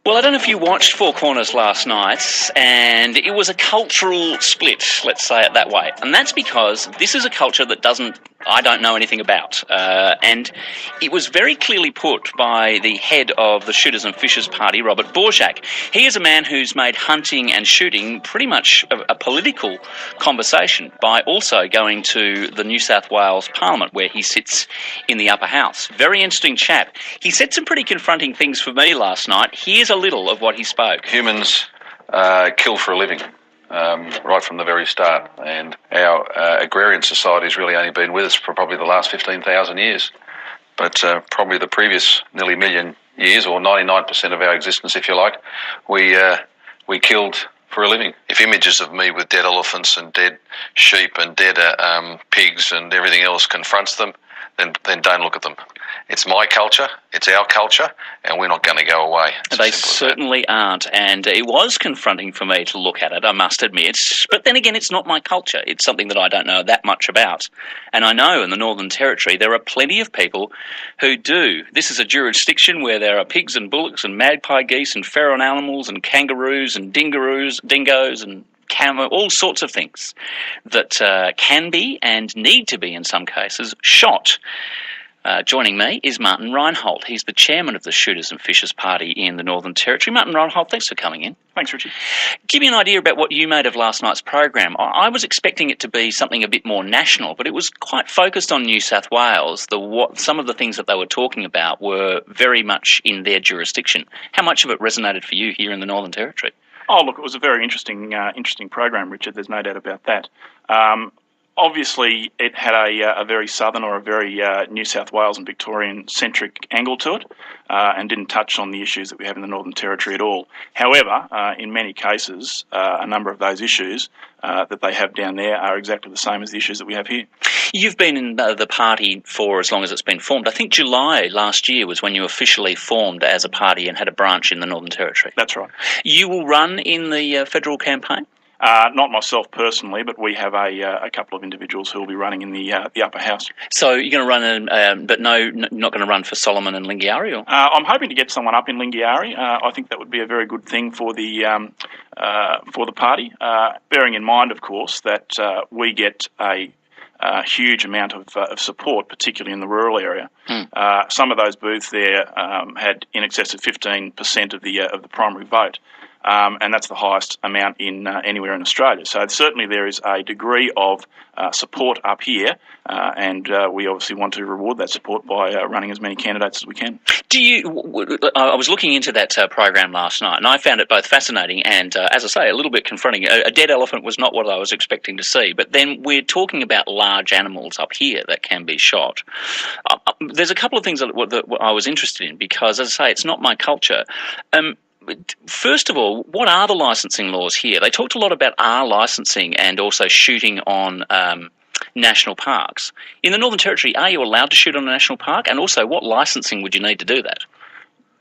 Well, I don't know if you watched Four Corners last night, and it was a cultural split, let's say it that way. And that's because this is a culture that I don't know anything about. And it was very clearly put by the head of the Shooters and Fishers Party, Robert Borjak. He is a man who's made hunting and shooting pretty much a political conversation by also going to the New South Wales Parliament, where he sits in the upper house. Very interesting chap. He said some pretty confronting things for me last night. Here's a little of what he spoke. Humans kill for a living right from the very start, and our agrarian society has really only been with us for probably the last 15,000 years. But probably the previous nearly million years, or 99% of our existence, if you like, we killed for a living. If images of me with dead elephants and dead sheep and dead pigs and everything else confronts them, then don't look at them. It's my culture, it's our culture, and we're not going to go away. They certainly aren't, and it was confronting for me to look at it, I must admit. But then again, it's not my culture. It's something that I don't know that much about. And I know in the Northern Territory there are plenty of people who do. This is a jurisdiction where there are pigs and bullocks and magpie geese and feral animals and kangaroos and dingoes and all sorts of things that can be and need to be, in some cases, shot. Joining me is Martin Reinhold. He's the chairman of the Shooters and Fishers Party in the Northern Territory. Martin Reinhold, thanks for coming in. Thanks, Richard. Give me an idea about what you made of last night's program. I was expecting it to be something a bit more national, but it was quite focused on New South Wales. Some of the things that they were talking about were very much in their jurisdiction. How much of it resonated for you here in the Northern Territory? Oh, look, it was a very interesting program, Richard. There's no doubt about that. Obviously, it had a very southern or a very New South Wales and Victorian-centric angle to it, and didn't touch on the issues that we have in the Northern Territory at all. However, in many cases, a number of those issues that they have down there are exactly the same as the issues that we have here. You've been in the party for as long as it's been formed. I think July last year was when you officially formed as a party and had a branch in the Northern Territory. That's right. You will run in the federal campaign? Not myself personally, but we have a couple of individuals who will be running in the upper house. So you're going to run, but no, not going to run for Solomon and Lingiari? Or? I'm hoping to get someone up in Lingiari. I think that would be a very good thing for the party. Bearing in mind, of course, that we get a huge amount of support, particularly in the rural area. Some of those booths there had in excess of 15% of the primary vote. And that's the highest amount in anywhere in Australia. So certainly there is a degree of support up here, and we obviously want to reward that support by running as many candidates as we can. I was looking into that program last night, and I found it both fascinating and, as I say, a little bit confronting. A dead elephant was not what I was expecting to see, but then we're talking about large animals up here that can be shot. There's a couple of things that I was interested in because, as I say, it's not my culture. First of all, what are the licensing laws here? They talked a lot about R licensing and also shooting on national parks. In the Northern Territory, are you allowed to shoot on a national park? And also, what licensing would you need to do that?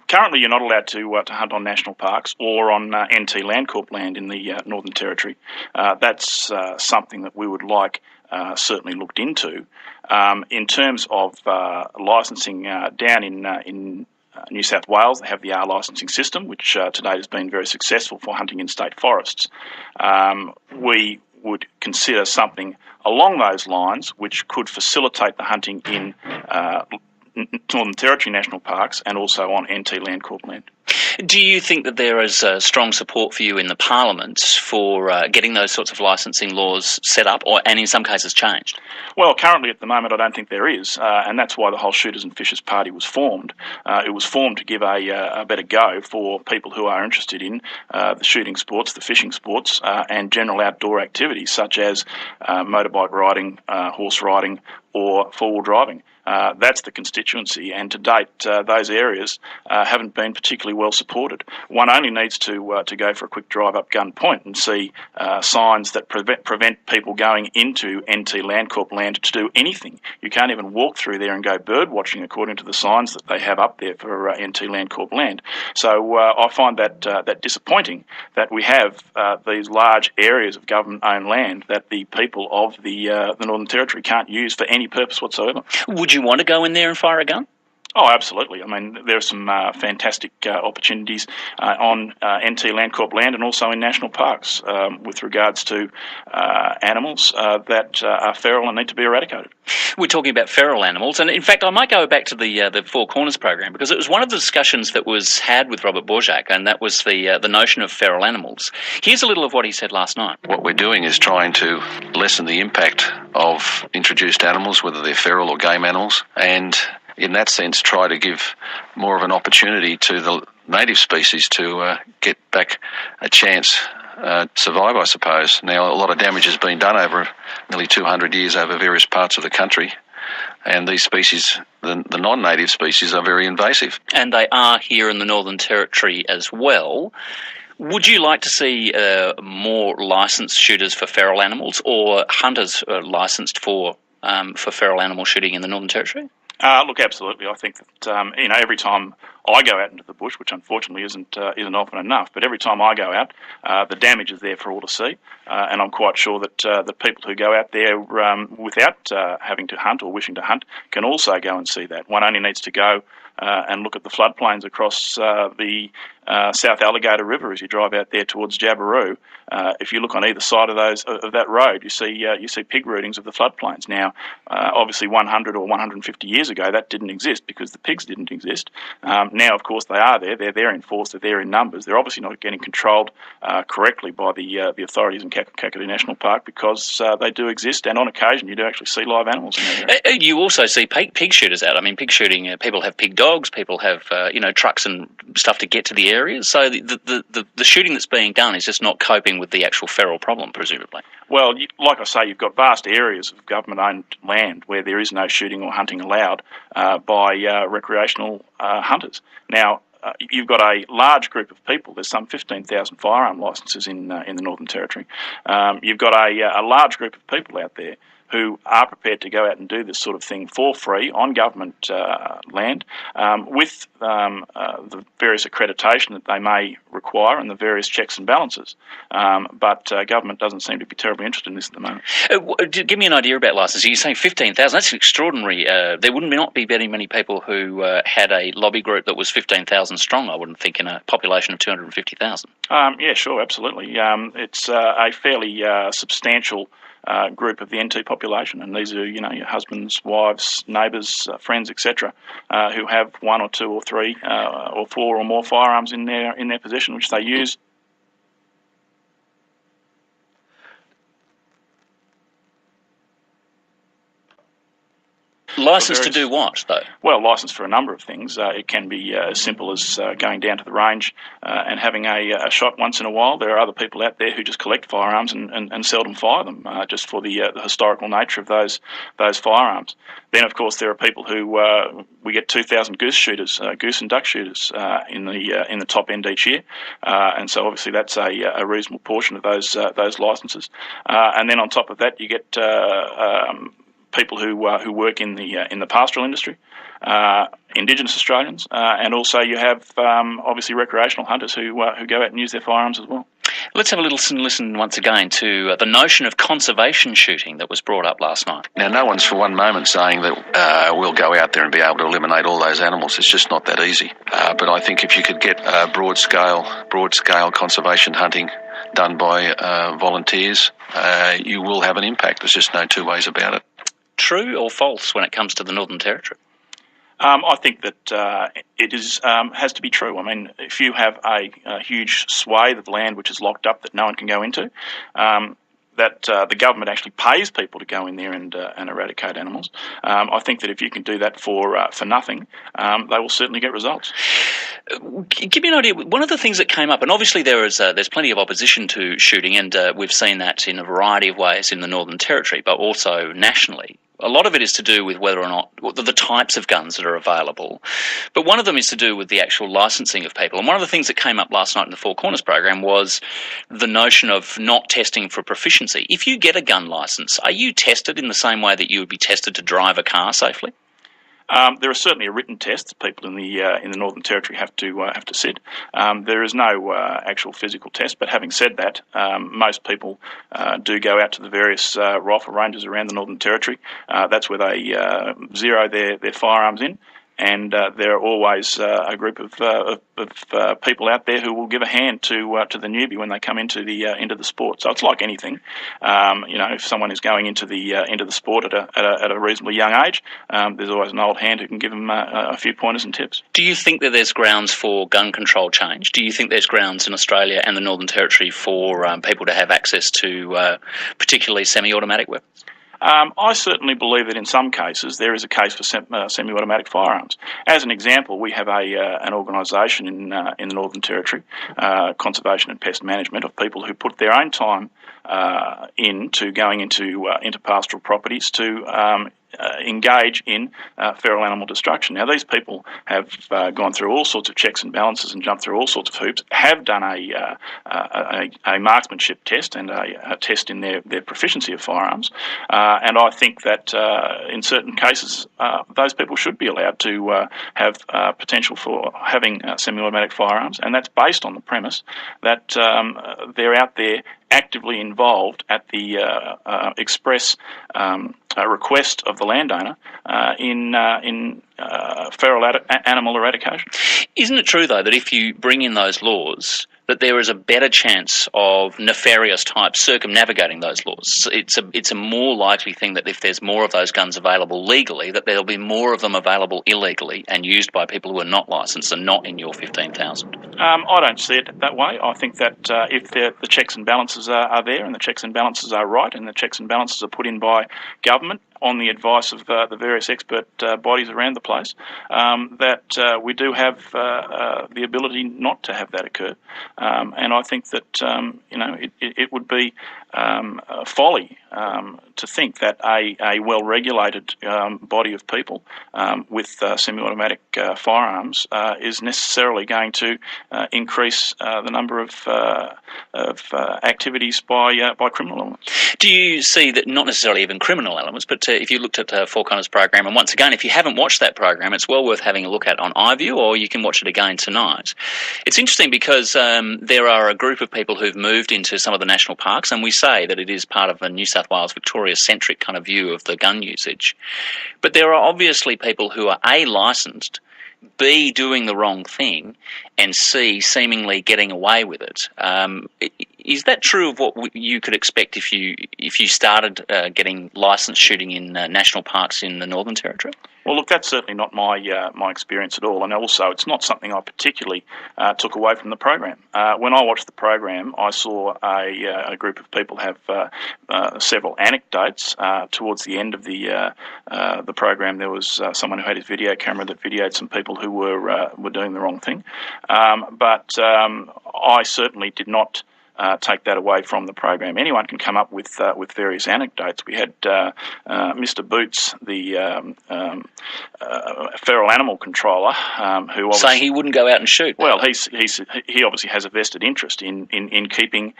Currently, you're not allowed to hunt on national parks or on NT Landcorp land in the Northern Territory. That's something that we would like certainly looked into. In terms of licensing down in New South Wales, they have the R licensing system, which to date has been very successful for hunting in state forests. We would consider something along those lines which could facilitate the hunting in Northern Territory national parks and also on NT Landcorp land. Do you think that there is strong support for you in the Parliament for getting those sorts of licensing laws set up and in some cases changed? Well, currently at the moment I don't think there is, and that's why the whole Shooters and Fishers Party was formed. It was formed to give a better go for people who are interested in the shooting sports, the fishing sports, and general outdoor activities such as motorbike riding, horse riding, or four-wheel driving. That's the constituency, and to date those areas haven't been particularly well supported. One only needs to go for a quick drive up Gun Point and see signs that prevent people going into NT Landcorp land to do anything. You can't even walk through there and go bird watching according to the signs that they have up there for NT Landcorp land. So I find that disappointing that we have these large areas of government-owned land that the people of the Northern Territory can't use for any purpose whatsoever. Would you want to go in there and fire a gun? Oh, absolutely. I mean, there are some fantastic opportunities on NT Landcorp land and also in national parks with regards to animals that are feral and need to be eradicated. We're talking about feral animals, and in fact, I might go back to the Four Corners program because it was one of the discussions that was had with Robert Borjak, and that was the notion of feral animals. Here's a little of what he said last night. What we're doing is trying to lessen the impact of introduced animals, whether they're feral or game animals, and in that sense try to give more of an opportunity to the native species to get back a chance to survive, I suppose. Now, a lot of damage has been done over nearly 200 years over various parts of the country, and these species, the non-native species, are very invasive. And they are here in the Northern Territory as well. Would you like to see more licensed shooters for feral animals, or hunters licensed for feral animal shooting in the Northern Territory? Look, absolutely. I think that every time I go out into the bush, which unfortunately isn't often enough, but every time I go out, the damage is there for all to see, and I'm quite sure that the people who go out there without having to hunt or wishing to hunt can also go and see that. One only needs to go and look at the floodplains across the South Alligator River as you drive out there towards Jabiru. If you look on either side of that road, you see pig rootings of the floodplains. Now, obviously, 100 or 150 years ago, that didn't exist because the pigs didn't exist. Now, of course, they are there. They're there in force. They're there in numbers. They're obviously not getting controlled correctly by the authorities in Kakadu National Park because they do exist, and on occasion, you do actually see live animals in that area. You also see pig shooters out. I mean, pig shooting. People have pig dogs. People have trucks and stuff to get to the areas. So the shooting that's being done is just not coping with the actual feral problem, presumably. Well, like I say, you've got vast areas of government-owned land where there is no shooting or hunting allowed by recreational hunters. Now, you've got a large group of people. There's some 15,000 firearm licences in the Northern Territory. You've got a large group of people out there who are prepared to go out and do this sort of thing for free on government land with the various accreditation that they may require and the various checks and balances. But government doesn't seem to be terribly interested in this at the moment. Give me an idea about licensing. You're saying 15,000. That's extraordinary. There wouldn't not be very many people who had a lobby group that was 15,000 strong, I wouldn't think, in a population of 250,000. Yeah, sure, absolutely. It's a fairly substantial group of the NT population, and these are your husbands, wives, neighbours, friends, etc., who have one or two or three or four or more firearms in their possession, which they use. Licence to do what, though? Well, licence for a number of things. It can be as simple as going down to the range and having a shot once in a while. There are other people out there who just collect firearms and seldom fire them, just for the historical nature of those firearms. Then, of course, there are people who we get 2,000 goose and duck shooters in the top end each year, and so obviously that's a reasonable portion of those licences. And then on top of that, you get people who work in the pastoral industry, Indigenous Australians, and also you have obviously recreational hunters who go out and use their firearms as well. Let's have a little listen once again to the notion of conservation shooting that was brought up last night. Now, no one's for one moment saying that we'll go out there and be able to eliminate all those animals. It's just not that easy. But I think if you could get broad scale conservation hunting done by volunteers, you will have an impact. There's just no two ways about it. True or false when it comes to the Northern Territory? I think that it has to be true. I mean, if you have a huge swathe of land which is locked up that no one can go into, that the government actually pays people to go in there and eradicate animals. I think that if you can do that for nothing, they will certainly get results. Give me an idea. One of the things that came up, and obviously there's plenty of opposition to shooting, and we've seen that in a variety of ways in the Northern Territory, but also nationally. A lot of it is to do with whether or not the types of guns that are available, but one of them is to do with the actual licensing of people. And one of the things that came up last night in the Four Corners program was the notion of not testing for proficiency. If you get a gun license, are you tested in the same way that you would be tested to drive a car safely? There is certainly a written test that people in the Northern Territory have to sit. There is no actual physical test, but having said that, most people do go out to the various rifle ranges around the Northern Territory. That's where they zero their firearms in. and there are always a group of people out there who will give a hand to the newbie when they come into the sport. So it's like anything, if someone is going into the sport at a reasonably young age, there's always an old hand who can give them a few pointers and tips. Do you think that there's grounds for gun control change? Do you think there's grounds in Australia and the Northern Territory for people to have access to particularly semi-automatic weapons? I certainly believe that in some cases there is a case for semi-automatic firearms. As an example, we have an organisation in the Northern Territory, Conservation and Pest Management, of people who put their own time into going into pastoral properties to engage in feral animal destruction. Now, these people have gone through all sorts of checks and balances and jumped through all sorts of hoops, have done a marksmanship test and a test in their proficiency of firearms, and I think that in certain cases those people should be allowed to have potential for having semi-automatic firearms, and that's based on the premise that they're out there actively involved at the express request of the landowner in feral animal eradication. Isn't it true, though, that if you bring in those laws, that there is a better chance of nefarious types circumnavigating those laws? It's a more likely thing that if there's more of those guns available legally, that there'll be more of them available illegally and used by people who are not licensed and not in your 15,000. I don't see it that way. I think that if the checks and balances are there, and the checks and balances are right, and the checks and balances are put in by government on the advice of the various expert bodies around the place, that we do have the ability not to have that occur. And I think that it would be folly to think that a well-regulated body of people with semi-automatic firearms is necessarily going to increase the number of activities by criminal elements. Do you see that, not necessarily even criminal elements, but if you looked at Four Corners' program, and once again, if you haven't watched that program, it's well worth having a look at on iView, or you can watch it again tonight. It's interesting because there are a group of people who've moved into some of the national parks, and we say that it is part of a New South Wales Victoria-centric kind of view of the gun usage. But there are obviously people who are A, licensed, B, doing the wrong thing, and C, seemingly getting away with it. Is that true of what you could expect if you started getting licensed shooting in national parks in the Northern Territory? Well, look, that's certainly not my experience at all, and also it's not something I particularly took away from the program. When I watched the program, I saw a group of people have several anecdotes. Towards the end of the program, there was someone who had his video camera that videoed some people who were doing the wrong thing, but I certainly did not take that away from the program. Anyone can come up with various anecdotes. We had Mr. Boots, the feral animal controller, who saying he wouldn't go out and shoot. Well, he obviously has a vested interest in keeping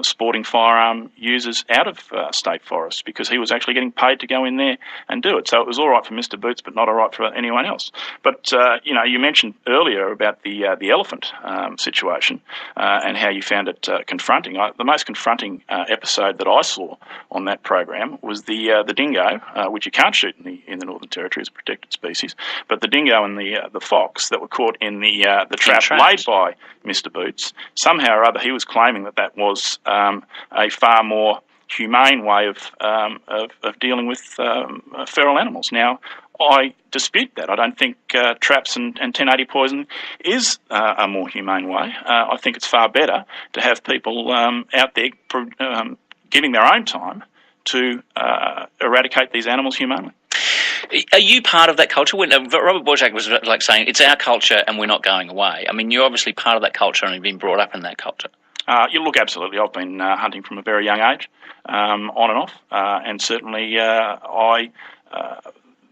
sporting firearm users out of state forests, because he was actually getting paid to go in there and do it. So it was all right for Mr. Boots, but not all right for anyone else. But you mentioned earlier about the elephant situation and how you found it confronting. The most confronting episode that I saw on that program was the dingo, which you can't shoot in the Northern Territory as a protected species, but the dingo and the fox that were caught in the trap laid by Mr. Boots. Somehow or other, he was claiming that was a far more humane way of dealing with feral animals. Now, I dispute that. I don't think traps and 1080 poison is a more humane way. I think it's far better to have people out there giving their own time to eradicate these animals humanely. Are you part of that culture? Robert Borjak was like saying, it's our culture and we're not going away. I mean, you're obviously part of that culture and you've been brought up in that culture. You look, absolutely. I've been hunting from a very young age, on and off, and certainly I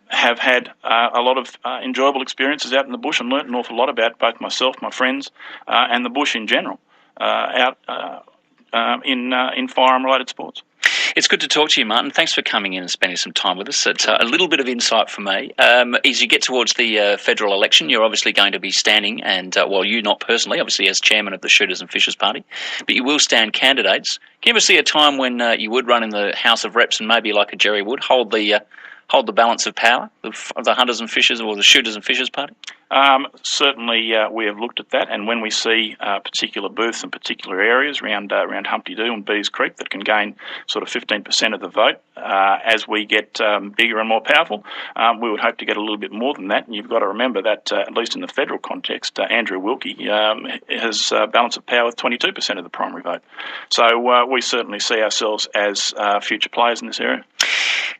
have had a lot of enjoyable experiences out in the bush and learnt an awful lot about both myself, my friends, and the bush in general out in firearm-related sports. It's good to talk to you, Martin. Thanks for coming in and spending some time with us. It's a little bit of insight for me. As you get towards the federal election, you're obviously going to be standing, and you not personally, obviously as chairman of the Shooters and Fishers Party, but you will stand candidates. Can you ever see a time when you would run in the House of Reps and maybe like a Jerry would hold the hold the balance of power of the hunters and fishers, or the shooters and fishers party? Certainly, we have looked at that, and when we see particular booths in particular areas around Humpty Doo and Bees Creek that can gain sort of 15% of the vote, as we get bigger and more powerful, we would hope to get a little bit more than that. And you've got to remember that, at least in the federal context, Andrew Wilkie has balance of power with 22% of the primary vote. So we certainly see ourselves as future players in this area.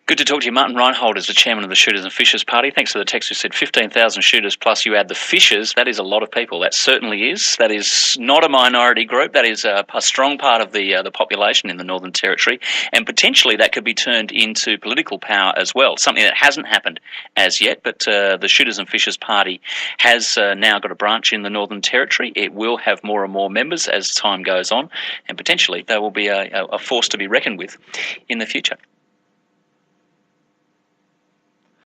Good to talk to you. Martin Reinhold is the chairman of the Shooters and Fishers Party. Thanks for the text who said 15,000 shooters plus you add the fishers. That is a lot of people. That certainly is. That is not a minority group. That is a strong part of the population in the Northern Territory, and potentially that could be turned into political power as well, something that hasn't happened as yet, but the Shooters and Fishers Party has now got a branch in the Northern Territory. It will have more and more members as time goes on, and potentially they will be a force to be reckoned with in the future.